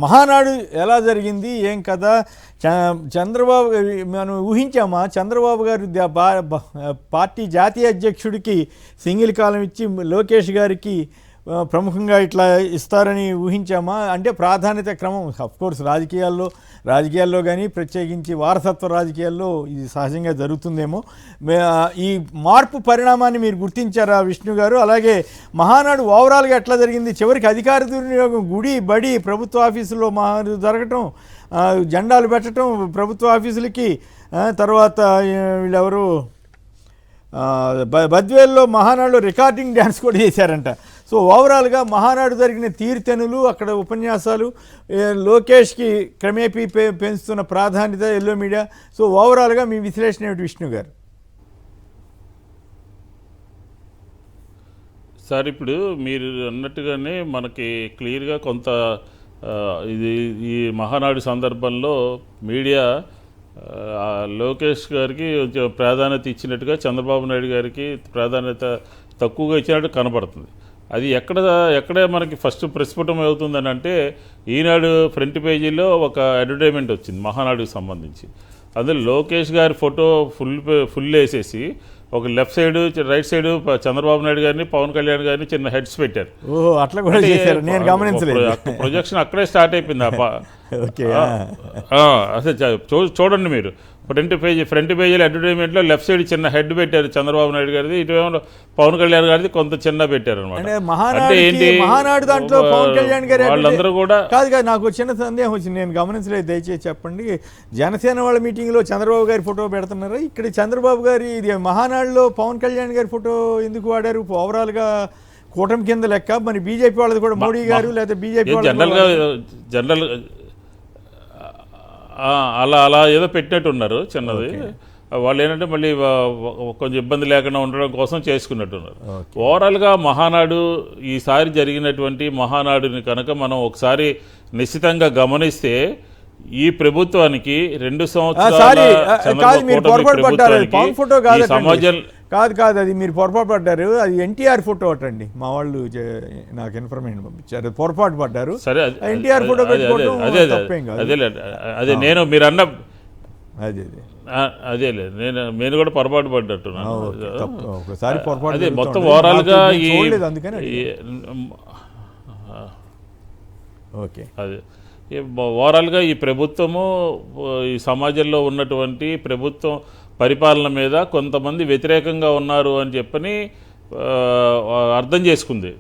మహానాడు ఎలా జరిగింది ఏం కదా చంద్రబాబు మనం ఊహించామా చంద్రబాబు గారు పార్టీ జాతీయ అధ్యక్షుడికి సింగిల్ కాలం ఇచ్చి లోకేష్ గారికి ప్రముఖంగా ఇట్లా ఇస్తారని ఊహించామా అంటే ప్రాధాన్యత క్రమం అఫ్కోర్స్ రాజకీయాల్లో కానీ ప్రత్యేకించి వారసత్వ రాజకీయాల్లో ఇది సహజంగా జరుగుతుందేమో ఈ మార్పు పరిణామాన్ని మీరు గుర్తించారా విష్ణు గారు అలాగే మహానాడు ఓవరాల్గా ఎట్లా జరిగింది చివరికి అధికార దుర్వినియోగం గుడి బడి ప్రభుత్వ ఆఫీసుల్లో జరగటం జెండాలు పెట్టడం ప్రభుత్వ ఆఫీసులకి తర్వాత వీళ్ళెవరు బద్వేల్లో మహానాడులో రికార్డింగ్ డ్యాన్స్ కూడా చేశారంట సో ఓవరాల్గా మహానాడు జరిగిన తీరుతెనులు అక్కడ ఉపన్యాసాలు లోకేష్కి క్రమేపీ పెంచుతున్న ప్రాధాన్యత ఎల్లో మీడియా సో ఓవరాల్గా మీ విశ్లేషణ ఏమిటి విష్ణు గారు? సార్ ఇప్పుడు మీరు అన్నట్టుగానే మనకి క్లియర్గా కొంత ఈ మహానాడు సందర్భంలో మీడియా లోకేష్ గారికి ప్రాధాన్యత ఇచ్చినట్టుగా చంద్రబాబు నాయుడు గారికి ప్రాధాన్యత తక్కువగా ఇచ్చినట్టు కనబడుతుంది. అది ఎక్కడే మనకి ఫస్ట్ ప్రస్ఫుటం అవుతుందని అంటే ఈనాడు ఫ్రంట్ పేజీలో ఒక అడ్వర్టైజ్మెంట్ వచ్చింది మహానాడుకి సంబంధించి. అందులో లోకేష్ గారి ఫోటో ఫుల్ వేసేసి ఒక left side right side Chandrababu Naidu గారిని పవన్ కళ్యాణ్ గారిని చిన్న హెడ్స్ పెట్టారు. అట్లా కూడా చేశారు, నేను గమనించలేదు. ప్రొజెక్షన్ అక్కడే స్టార్ట్ అయిపోయింది. అసలు చూడండి మీరు ఫ్రంట్ పేజీలో అడ్వర్టైజ్మెంట్లో లెఫ్ట్ సైడ్ చిన్న హెడ్ పెట్టారు చంద్రబాబు నాయుడు గారిది, ఇటు పవన్ కళ్యాణ్ గారిది కొంత చిన్న పెట్టారు అనమాట. అంటే ఏంటి మహానాడు దాంట్లో పవన్ కళ్యాణ్ గారి వాళ్ళందరూ కూడా కాదు నాకు చిన్న సందేహం వచ్చింది, నేను గమనించలేదు, దయచేసి చెప్పండి. జనసేన వాళ్ళ మీటింగ్లో చంద్రబాబు గారి ఫోటో పెడుతున్నారు, ఇక్కడ చంద్రబాబు గారి ఇది మహానాడులో పవన్ కళ్యాణ్ గారి ఫోటో ఎందుకు వాడారు? ఓవరాల్గా కూటమి కింద లెక్క, మరి బీజేపీ వాళ్ళది కూడా మోడీ గారు లేదా బీజేపీ జనరల్ అలా ఏదో పెట్టినట్టున్నారు చిన్నది. వాళ్ళు ఏంటంటే మళ్ళీ కొంచెం ఇబ్బంది లేకుండా ఉండడం కోసం చేసుకున్నట్టున్నారు. ఓవరాల్గా మహానాడు ఈసారి జరిగినటువంటి మహానాడుని కనుక మనం ఒకసారి నిశ్చితంగా గమనిస్తే ఈ ప్రభుత్వానికి 2 సంవత్సరాలు కాదు అది మీరు పొరపాటు పడ్డారు. అది ఎన్టీఆర్ ఫోటో అటండి, మా వాళ్ళు నాకు ఇన్ఫర్మేషన్ పంపించారు, పొరపాటు పడ్డారు. సరే ఎన్టీఆర్ ఫోటో అదే నేను మీరు అన్న అదే నేను కూడా పొరపాటు పడ్డట్టున్నాను. అదే మొత్తం ఓవరాల్గా అదే ఓవరాల్గా ఈ ప్రభుత్వము ఈ సమాజంలో ఉన్నటువంటి ప్రభుత్వం పరిపాలన మీద కొంతమంది వ్యతిరేకంగా ఉన్నారు అని చెప్పని అర్థం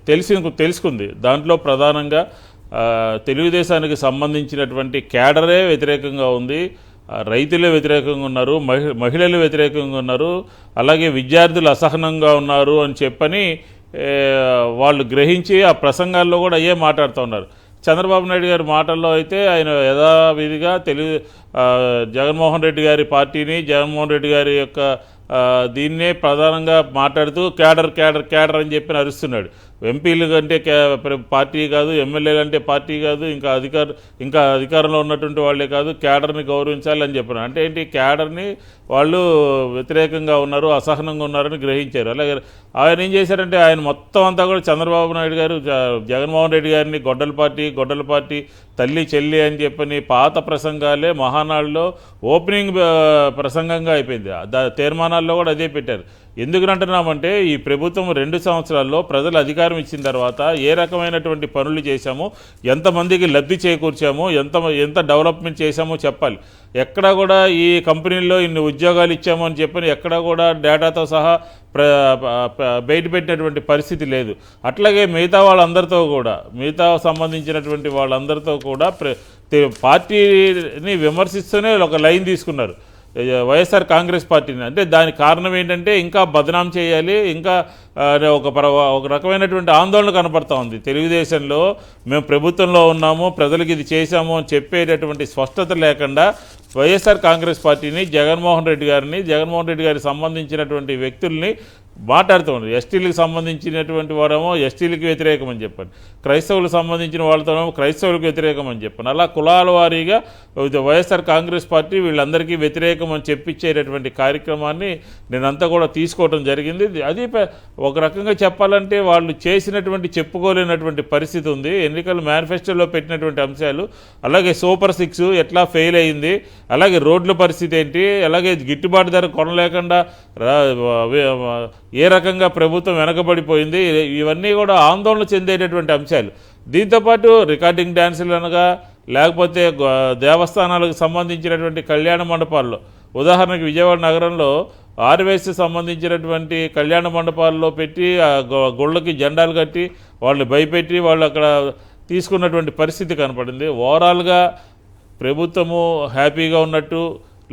తెలుసుకుంది. దాంట్లో ప్రధానంగా తెలుగుదేశానికి సంబంధించినటువంటి క్యాడరే వ్యతిరేకంగా ఉంది, రైతులే వ్యతిరేకంగా ఉన్నారు, మహిళలు వ్యతిరేకంగా ఉన్నారు, అలాగే విద్యార్థులు అసహనంగా ఉన్నారు అని చెప్పని వాళ్ళు గ్రహించి ఆ ప్రసంగాల్లో కూడా అయ్యే మాట్లాడుతూ ఉన్నారు. చంద్రబాబు నాయుడు గారి మాటల్లో అయితే ఆయన యథావిధిగా జగన్మోహన్ రెడ్డి గారి పార్టీని, జగన్మోహన్ రెడ్డి గారి యొక్క దీన్నే ప్రధానంగా మాట్లాడుతూ క్యాడర్ అని చెప్పి అరుస్తున్నాడు. ఎంపీలు అంటే పార్టీ కాదు, ఎమ్మెల్యేలు అంటే పార్టీ కాదు, ఇంకా అధికారంలో ఉన్నటువంటి వాళ్ళే కాదు, క్యాడర్ని గౌరవించాలి అని చెప్పారు. అంటే ఏంటి, క్యాడర్ని వాళ్ళు వ్యతిరేకంగా ఉన్నారు, అసహనంగా ఉన్నారని గ్రహించారు. అలాగే ఆయన ఏం చేశారంటే ఆయన మొత్తం అంతా కూడా చంద్రబాబు నాయుడు గారు జగన్మోహన్ రెడ్డి గారిని గొడ్డల పార్టీ తల్లి చెల్లి అని చెప్పని పాత ప్రసంగాలే మహానాడులో ఓపెనింగ్ ప్రసంగంగా అయిపోయింది. తీర్మానాల్లో కూడా అదే పెట్టారు. ఎందుకంటున్నామంటే ఈ ప్రభుత్వం 2 సంవత్సరాల్లో ప్రజలు అధికారం ఇచ్చిన తర్వాత ఏ రకమైనటువంటి పనులు చేశామో, ఎంతమందికి లబ్ధి చేకూర్చామో, ఎంత డెవలప్మెంట్ చేశామో చెప్పాలి. ఎక్కడా కూడా ఈ కంపెనీల్లో ఇన్ని ఉద్యోగాలు ఇచ్చామో అని చెప్పని ఎక్కడా కూడా డేటాతో సహా బయటపెట్టినటువంటి పరిస్థితి లేదు. అట్లాగే మిగతా సంబంధించినటువంటి వాళ్ళందరితో కూడా పార్టీని విమర్శిస్తూనే ఒక లైన్ తీసుకున్నారు వైఎస్ఆర్ కాంగ్రెస్ పార్టీని. అంటే దానికి కారణం ఏంటంటే ఇంకా బదనాం చేయాలి, ఇంకా ఒక రకమైనటువంటి ఆందోళన కనపడతా ఉంది. తెలుగుదేశంలో మేము ప్రభుత్వంలో ఉన్నాము, ప్రజలకు ఇది చేశాము అని చెప్పేటటువంటి స్పష్టత లేకుండా వైఎస్ఆర్ కాంగ్రెస్ పార్టీని, జగన్మోహన్ రెడ్డి గారికి సంబంధించినటువంటి వ్యక్తుల్ని మాట్లాడుతూ ఉన్నారు. ఎస్టీలకు సంబంధించినటువంటి వారేమో ఎస్టీలకు వ్యతిరేకం అని చెప్పాను, క్రైస్తవులకు సంబంధించిన వాళ్ళతోనేమో క్రైస్తవులకు వ్యతిరేకం అని చెప్పాను. అలా కులాల వారీగా వైఎస్ఆర్ కాంగ్రెస్ పార్టీ వీళ్ళందరికీ వ్యతిరేకం అని చెప్పించేటటువంటి కార్యక్రమాన్ని నేనంతా కూడా తీసుకోవడం జరిగింది. అది ఒక రకంగా చెప్పాలంటే వాళ్ళు చేసినటువంటి చెప్పుకోలేనటువంటి పరిస్థితి ఉంది. ఎన్నికల మేనిఫెస్టోలో పెట్టినటువంటి అంశాలు, అలాగే సూపర్ 6 ఎట్లా ఫెయిల్ అయింది, అలాగే రోడ్ల పరిస్థితి ఏంటి, అలాగే గిట్టుబాటు ధర కొనలేకుండా ఏ రకంగా ప్రభుత్వం వెనకబడిపోయింది, ఇవన్నీ కూడా ఆందోళన చెందేటటువంటి అంశాలు. దీంతోపాటు రికార్డింగ్ డ్యాన్సులు అనగా లేకపోతే దేవస్థానాలకు సంబంధించినటువంటి కళ్యాణ మండపాల్లో, ఉదాహరణకి విజయవాడ నగరంలో ఆర్వేస్ సంబంధించినటువంటి కళ్యాణ మండపాల్లో పెట్టి గుళ్ళకి జెండాలు కట్టి వాళ్ళని భయపెట్టి వాళ్ళు అక్కడ తీసుకున్నటువంటి పరిస్థితి కనపడింది. ఓవరాల్గా ప్రభుత్వము హ్యాపీగా ఉన్నట్టు,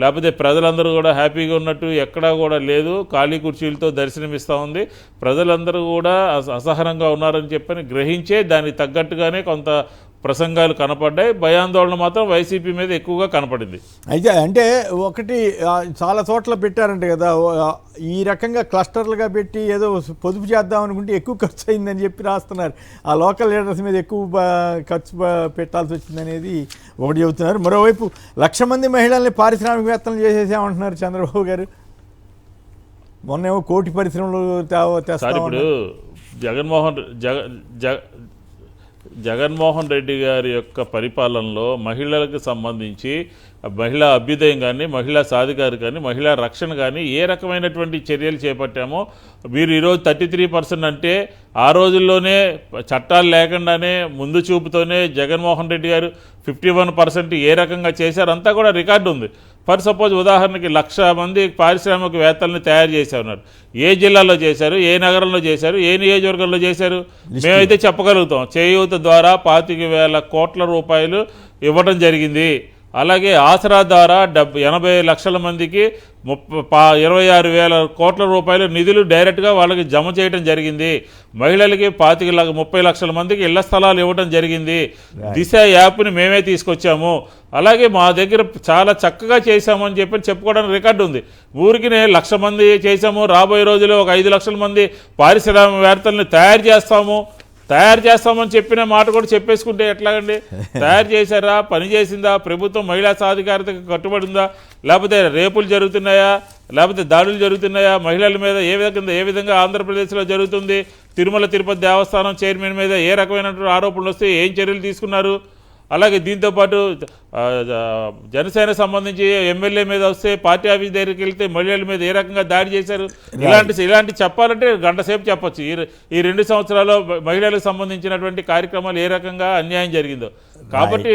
లేకపోతే ప్రజలందరూ కూడా హ్యాపీగా ఉన్నట్టు ఎక్కడా కూడా లేదు. ఖాళీ కుర్చీలతో దర్శనమిస్తూ ఉంది. ప్రజలందరూ కూడా అసహనంగా ఉన్నారని చెప్పని గ్రహించే దానికి తగ్గట్టుగానే కొంత ప్రసంగాలు కనపడ్డాయి. భయాందోళన మాత్రం వైసీపీ మీద ఎక్కువగా కనపడింది. అయితే అంటే ఒకటి చాలా చోట్ల పెట్టారంట కదా, ఈ రకంగా క్లస్టర్లుగా పెట్టి ఏదో పొదుపు చేద్దాం అనుకుంటే ఎక్కువ ఖర్చు అయిందని చెప్పి రాస్తున్నారు. ఆ లోకల్ లీడర్స్ మీద ఎక్కువ ఖర్చు పెట్టాల్సి వచ్చిందనేది ఒకటి చెబుతున్నారు. మరోవైపు 1,00,000 మంది మహిళల్ని పారిశ్రామికవేత్తలు చేసేసామంటున్నారు చంద్రబాబు గారు. మొన్నేమో కోటి పరిశ్రమలు తెస్తారు. ఇప్పుడు జగన్మోహన్ రెడ్డి గారి యొక్క పరిపాలనలో మహిళలకు సంబంధించి మహిళా అభ్యుదయం కానీ, మహిళా సాధికారి కానీ, మహిళా రక్షణ కానీ ఏ రకమైనటువంటి చర్యలు చేపట్టామో మీరు ఈరోజు 33% అంటే ఆ రోజుల్లోనే చట్టాలు లేకుండానే ముందు చూపుతోనే జగన్మోహన్ రెడ్డి గారు 51% ఏ రకంగా చేశారు అంతా కూడా రికార్డు ఉంది. ఫర్ సపోజ్ ఉదాహరణకి 1,00,000 మంది పారిశ్రామికవేత్తల్ని తయారు చేశారు. ఏ జిల్లాలో చేశారు, ఏ నగరంలో చేశారు, ఏ నియోజకవర్గంలో చేశారు మేమైతే చెప్పగలుగుతాం. చేయూత ద్వారా 25,000 కోట్ల రూపాయలు ఇవ్వడం జరిగింది. అలాగే ఆసరా ద్వారా 80 లక్షల మందికి 26,000 కోట్ల రూపాయల నిధులు డైరెక్ట్గా వాళ్ళకి జమ చేయడం జరిగింది. మహిళలకి 30 లక్షల మందికి ఇళ్ల స్థలాలు ఇవ్వడం జరిగింది. దిశ యాప్ని మేమే తీసుకొచ్చాము. అలాగే మా దగ్గర చాలా చక్కగా చేశామని చెప్పి చెప్పుకోవడానికి రికార్డు ఉంది. ఊరికి 1,00,000 మంది చేశాము, రాబోయే రోజుల్లో ఒక 5 లక్షల మంది పారిశ్రామికవేత్తల్ని తయారు చేస్తామని చెప్పిన మాట కూడా చెప్పేసుకుంటే ఎట్లాగండి? తయారు చేశారా, పని చేసిందా, ప్రభుత్వం మహిళా సాధికారతకు కట్టుబడి ఉందా, లేకపోతే రేపులు జరుగుతున్నాయా, లేకపోతే దాడులు జరుగుతున్నాయా మహిళల మీద? ఏ విధంగా ఆంధ్రప్రదేశ్లో జరుగుతుంది? తిరుమల తిరుపతి దేవస్థానం చైర్మన్ మీద ఏ రకమైనటువంటి ఆరోపణలు వస్తే ఏం చర్యలు తీసుకున్నారు? అలాగే దీంతోపాటు జనసేన సంబంధించి ఎమ్మెల్యే మీద వస్తే పార్టీ ఆఫీస్ దగ్గరికి వెళ్తే మహిళల మీద ఏ రకంగా దాడి చేశారు? ఇలాంటి చెప్పాలంటే గంట సేపు చెప్పచ్చు. ఈ 2 సంవత్సరాల్లో మహిళలకు సంబంధించినటువంటి కార్యక్రమాలు ఏ రకంగా అన్యాయం జరిగిందో. కాబట్టి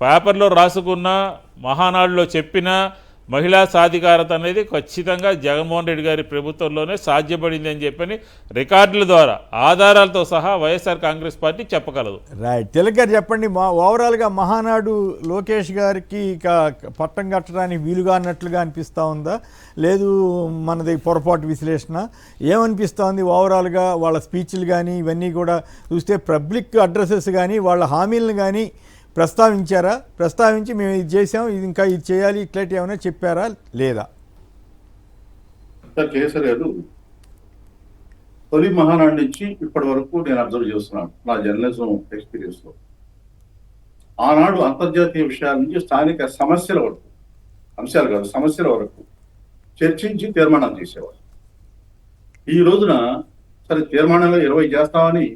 పేపర్లో రాసుకున్న, మహానాడులో చెప్పిన మహిళా సాధికారత అనేది ఖచ్చితంగా జగన్మోహన్ రెడ్డి గారి ప్రభుత్వంలోనే సాధ్యపడింది అని చెప్పని రికార్డుల ద్వారా, ఆధారాలతో సహా వైఎస్ఆర్ కాంగ్రెస్ పార్టీ చెప్పగలదు. రైట్. తిలక్ గారు చెప్పండి, ఓవరాల్గా మహానాడు లోకేష్ గారికి ఇక పట్టం కట్టడానికి వీలుగా అన్నట్లుగా అనిపిస్తూ ఉందా, లేదు మనది పొరపాటు విశ్లేషణ ఏమనిపిస్తూ ఉంది? ఓవరాల్గా వాళ్ళ స్పీచ్లు కానీ ఇవన్నీ కూడా చూస్తే పబ్లిక్ అడ్రసెస్ కానీ వాళ్ళ హామీలను కానీ ప్రస్తావించి మేము ఇది చేసాం, ఇది ఇంకా ఇది చేయాలి, ఇట్లాంటి ఏమైనా చెప్పారా లేదా? కేసరి గారు తొలి మహానాడు నుంచి ఇప్పటి వరకు నేను అబ్జర్వ్ చేస్తున్నాను నా జర్నలిజం ఎక్స్పీరియన్స్ లో. ఆనాడు అంతర్జాతీయ విషయాల నుంచి స్థానిక సమస్యల వరకు చర్చించి తీర్మానాలు చేసేవారు. ఈ రోజున సరే తీర్మానాలు 20 చేస్తామని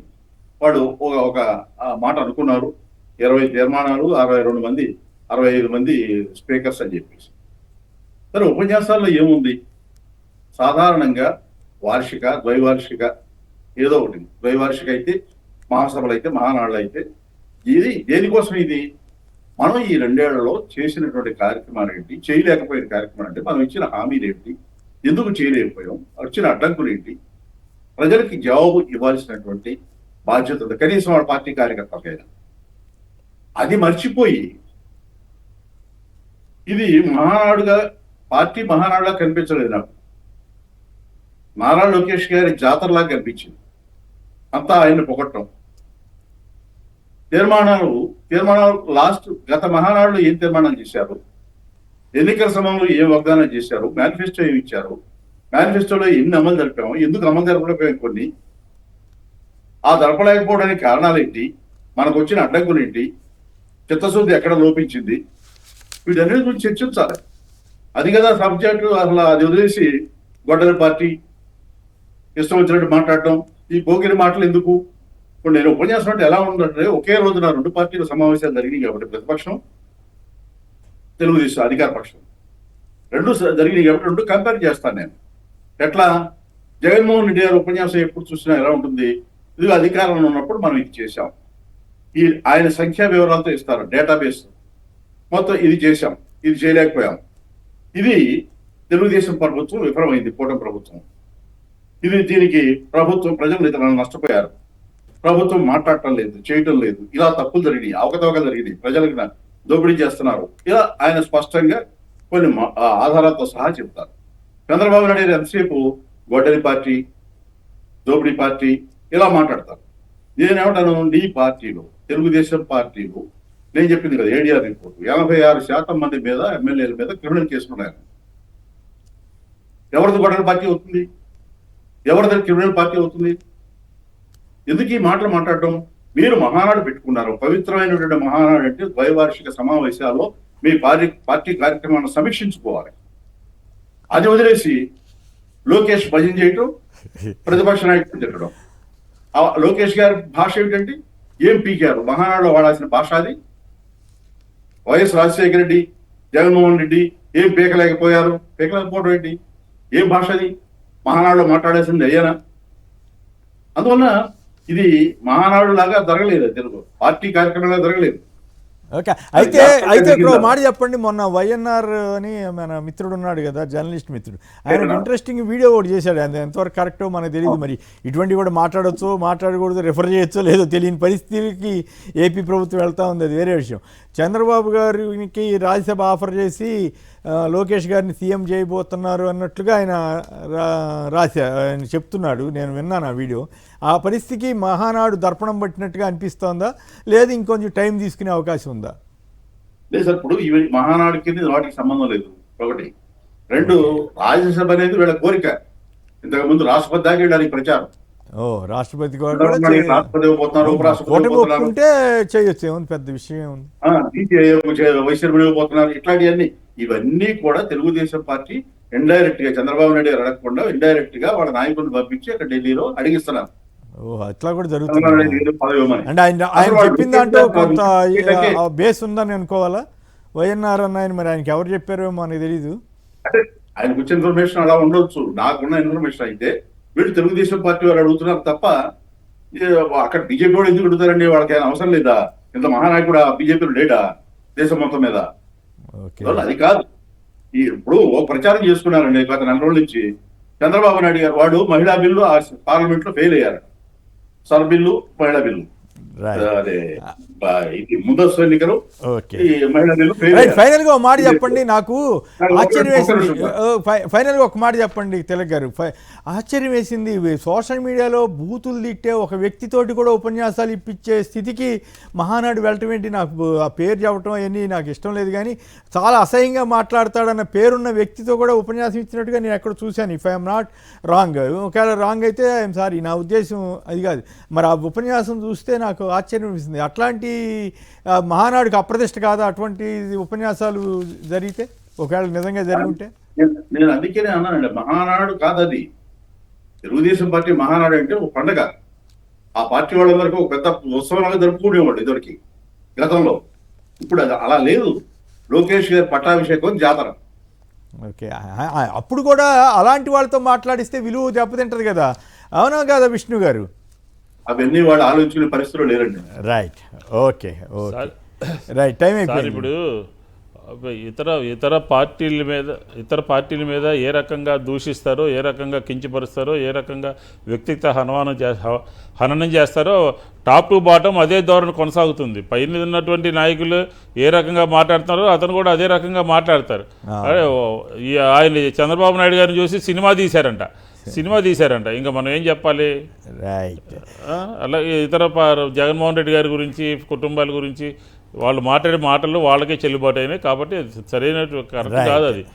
వాడు ఒక మాట అనుకున్నారు. 20 తీర్మానాలు, 65 మంది స్పీకర్స్ అని చెప్పేసి. సరే ఉపన్యాసాల్లో ఏముంది? సాధారణంగా వార్షిక, ద్వైవార్షిక ఏదో ఒకటి. ద్వైవార్షిక అయితే మహాసభలు అయితే, మహానాడులు అయితే, ఇది దేనికోసం? ఇది మనం ఈ 2 ఏళ్లలో చేసినటువంటి కార్యక్రమాలు ఏంటి, చేయలేకపోయిన కార్యక్రమాలు అంటే, మనం ఇచ్చిన హామీలు ఏంటి, ఎందుకు చేయలేకపోయాం, వచ్చిన అడ్డంకులు ఏంటి, ప్రజలకి జవాబు ఇవ్వాల్సినటువంటి బాధ్యత ఉంది కనీసం వాళ్ళ పార్టీ కార్యకర్తలకైనా. అది మర్చిపోయి ఇది పార్టీ మహానాడుగా కనిపించలేదు నాకు. నారా లోకేష్ గారి జాతరలాగా కనిపించింది. అంతా ఆయన పొగట్టం. తీర్మానాలు గత మహానాడులో ఏం తీర్మానాలు చేశారు, ఎన్నికల సమయంలో ఏం వాగ్దానం చేశారు, మేనిఫెస్టో ఏమి ఇచ్చారు, మేనిఫెస్టోలో ఎన్ని అమలు జరిపాము, ఎందుకు అమలు జరపలేకపోయాం కొన్ని, ఆ జరపలేకపోవడానికి కారణాలు ఏంటి, మనకు వచ్చిన అడ్డంకులు ఏంటి, చిత్తశుద్ధి ఎక్కడ లోపించింది, వీటన్నిటి గురించి చర్చించాలి. అది కదా సబ్జెక్టు. అసలు అది వదిలేసి గొడ్డల పార్టీ ఇష్టం వచ్చినట్టు మాట్లాడటం, ఈ పోకిరి మాటలు ఎందుకు? ఇప్పుడు నేను ఉపన్యాసం అంటే ఎలా ఉందంటే, ఒకే రోజున 2 పార్టీల సమావేశాలు జరిగినాయి కాబట్టి, ప్రతిపక్షం, తెలుగుదేశం అధికార పక్షం రెండు జరిగినాయి కాబట్టి 2 కంపేర్ చేస్తాను నేను. ఎట్లా జగన్మోహన్ రెడ్డి గారు ఉపన్యాసం ఎప్పుడు చూసినా ఎలా ఉంటుంది, ఇది అధికారంలో ఉన్నప్పుడు మనం ఇది చేశాం, ఈ ఆయన సంఖ్యా వివరాలతో ఇస్తారు డేటాబేస్ మొత్తం, ఇది చేశాం, ఇది చేయలేకపోయాం, ఇది తెలుగుదేశం ప్రభుత్వం విఫలమైంది, కూటమి ప్రభుత్వం, దీనికి ప్రభుత్వం ప్రజలు ఇతరులను నష్టపోయారు, ప్రభుత్వం మాట్లాడటం లేదు, చేయటం లేదు, ఇలా తప్పులు జరిగినాయి, అవకతవకలు జరిగినాయి, ప్రజలకు దోపిడీ చేస్తున్నారు, ఇలా ఆయన స్పష్టంగా కొన్ని ఆధారాలతో సహా చెప్తారు. చంద్రబాబు నాయుడు ఎంతసేపు గొడ్డలి పార్టీ, దోపిడీ పార్టీ ఇలా మాట్లాడతారు. నేనేమంటాను, నీ పార్టీలో, తెలుగుదేశం పార్టీలో నేను చెప్పింది కదా ఏడీఆర్ రిపోర్ట్, 86% మంది మీద, ఎమ్మెల్యేల మీద క్రిమినల్ కేసులు ఉన్నాయి. ఎవరిది గొడ్డలి పార్టీ అవుతుంది, ఎవరిది క్రిమినల్ పార్టీ అవుతుంది? ఎందుకు ఈ మాటలు మాట్లాడటం? మీరు మహానాడు పెట్టుకున్నారు, పవిత్రమైనటువంటి మహానాడు అంటే ద్వైవార్షిక సమావేశాల్లో మీ పార్టీ కార్యక్రమాలను సమీక్షించుకోవాలి. అది వదిలేసి లోకేష్ భజన చేయటం, ప్రతిపక్ష నాయకులు తిట్టడం. లోకేష్ గారి భాష ఏమిటంటే, ఏం పీకారు, మహానాడులో వాడాల్సిన భాష అది. వైఎస్ రాజశేఖర రెడ్డి, జగన్మోహన్ రెడ్డి ఏం పీకలేకపోవడం ఏంటి, ఏం భాష అది? మహానాడులో మాట్లాడాల్సింది అయ్యానా? అందువల్ల ఇది మహానాడు లాగా జరగలేదు, తెలుగు పార్టీ కార్యక్రమంగా జరగలేదు. ఓకే, అయితే ఇక్కడ మాట చెప్పండి, మొన్న వైఎన్ఆర్ అని మన మిత్రుడు ఉన్నాడు కదా, జర్నలిస్ట్ మిత్రుడు, ఆయన ఇంట్రెస్టింగ్ వీడియో ఒకటి చేశాడు. అది ఎంతవరకు కరెక్టో మనకు తెలియదు. మరి ఇటువంటివి కూడా మాట్లాడచ్చో మాట్లాడకూడదు, రెఫర్ చేయొచ్చో లేదో తెలియని పరిస్థితికి ఏపీ ప్రభుత్వం వెళ్తా ఉంది, అది వేరే విషయం. చంద్రబాబు గారికి రాజ్యసభ ఆఫర్ చేసి లోకేష్ గారిని సీఎం చేయబోతున్నారు అన్నట్లుగా ఆయన ఆయన చెప్తున్నాడు. నేను విన్నాను ఆ వీడియో. ఆ పరిస్థితికి మహానాడు దర్పణం పట్టినట్టుగా అనిపిస్తోందా, లేదా ఇంకొంచెం టైం తీసుకునే అవకాశం ఉందా? లేదు సార్, ఇప్పుడు ఇవి మహానాడుకి వాటికి సంబంధం లేదు. ఒకటి. 2, రాజ్యసభ అనేది వీళ్ళ కోరిక. ఇంతకు ముందు రాష్ట్రపతి దాకా వెళ్ళారు ఈ ప్రచారం. రాష్ట్రపతి ఒప్పుకుంటే చేయొచ్చు, ఏముంది, పెద్ద విషయం ఏముంది. వైస్ ఇవ్వబోతున్నారు, ఇట్లాంటివన్నీ. ఇవన్నీ కూడా తెలుగుదేశం పార్టీ ఇండైరెక్ట్ గా, చంద్రబాబు నాయుడు గారు అడగకుండా ఇండైరెక్ట్ గా వాళ్ళ నాయకులను పంపించి అక్కడ ఢిల్లీలో అడిగిస్తున్నారు. అట్లా కూడా జరుగుతుంది. అంటే ఆయన చెప్పిన దాంట్లో కొంత బేస్ ఉందని అనుకోవాలా? వైఎన్ఆర్ అన్న ఆయన, మరి ఆయనకి ఎవరు చెప్పారో మనకి తెలీదు. అంటే ఆయనకు వచ్చిన ఇన్ఫర్మేషన్ అలా ఉండొచ్చు. నాకున్న ఇన్ఫర్మేషన్ అయితే వీళ్ళు తెలుగుదేశం పార్టీ వారు అడుగుతున్నారు తప్ప, అక్కడ బీజేపీ వాడు ఎందుకు అడుగుతారండి? వాళ్ళకి అవసరం లేదా? ఇంత మహానాయకుడు బీజేపీలో లేడా దేశం మొత్తం మీద? అది కాదు. ఇప్పుడు ప్రచారం చేసుకున్నారండి గత 4 రోజుల నుంచి. చంద్రబాబు నాయుడు గారు వాడు మహిళా బిల్లు పార్లమెంట్ లో ఫెయిల్ అయ్యారు. సర్ బిల్లు, మహిళా బిల్లు, అదే ముందస్తు ఎన్నికలు, మహిళా బిల్లు ఫెయిల్ అయ్యారు. ఫైనల్ గా ఒక మాట చెప్పండి, నాకు ఆశ్చర్యం వేసింది. ఫైనల్ గా ఒక మాట చెప్పండి తిలక్ గారు, ఆశ్చర్యం వేసింది. సోషల్ మీడియాలో బూతులు తిట్టే ఒక వ్యక్తితోటి కూడా ఉపన్యాసాలు ఇప్పించే స్థితికి మహానాడు వెళ్ళటం ఏంటి? నాకు ఆ పేరు చెప్పడం అవన్నీ నాకు ఇష్టం లేదు, కానీ చాలా అసహ్యంగా మాట్లాడతాడన్న పేరున్న వ్యక్తితో కూడా ఉపన్యాసం ఇచ్చినట్టుగా నేను ఎక్కడ చూశాను. ఇఫ్ ఐఎమ్ నాట్ రాంగ్, ఒకవేళ రాంగ్ అయితే ఐఎమ్ సారీ, నా ఉద్దేశం అది కాదు. మరి ఆ ఉపన్యాసం చూస్తే నాకు ఆశ్చర్యం వేసింది. అట్లాంటి మహానాడుకి అప్రతిష్ట కాదా అటువంటి ఉపన్యాసాలు జరిగితే, ఒకవేళ నిజంగా జరిగి ఉంటే? నేను అందుకనే అన్నానండి, మహానాడు కాదది. తెలుగుదేశం పార్టీ మహానాడు అంటే ఒక పండగ. ఆ పార్టీ వాళ్ళందరికీ ఒక పెద్ద ఉత్సవంలాగా జరుపుకునేవాళ్ళు ఇదివరకు గతంలో. ఇప్పుడు అది అలా లేదు. లోకేష్ గారి పట్టాభిషేకం జాతర. ఓకే, అప్పుడు కూడా అలాంటి వాళ్ళతో మాట్లాడిస్తే విలువ దెబ్బతింటది కదా, అవునా కదా విష్ణు గారు? అవన్నీ వాళ్ళు ఆలోచించుకునే పరిస్థితులు లేరండి. రైట్, ఓకే, రైట్, టైం అయిపోయింది. ఇప్పుడు ఇతర పార్టీల మీద ఏ రకంగా దూషిస్తారో, ఏ రకంగా కించపరుస్తారో, ఏ రకంగా వ్యక్తిగత హననం చేస్తారో, టాప్ టు బాటం అదే ధోరణి కొనసాగుతుంది. పైన ఉన్నటువంటి నాయకులు ఏ రకంగా మాట్లాడుతున్నారో అతను కూడా అదే రకంగా మాట్లాడతారు. ఆయన చంద్రబాబు నాయుడు గారిని చూసి సినిమా తీశారంట, ఇంకా మనం ఏం చెప్పాలి? రైట్. అలాగే జగన్మోహన్ రెడ్డి గారి గురించి, కుటుంబాల గురించి వాళ్ళు మాట్లాడే మాటలు వాళ్ళకే చెల్లుబాటు అయినాయి. కాబట్టి సరైన కరెక్ట్ కాదు అది.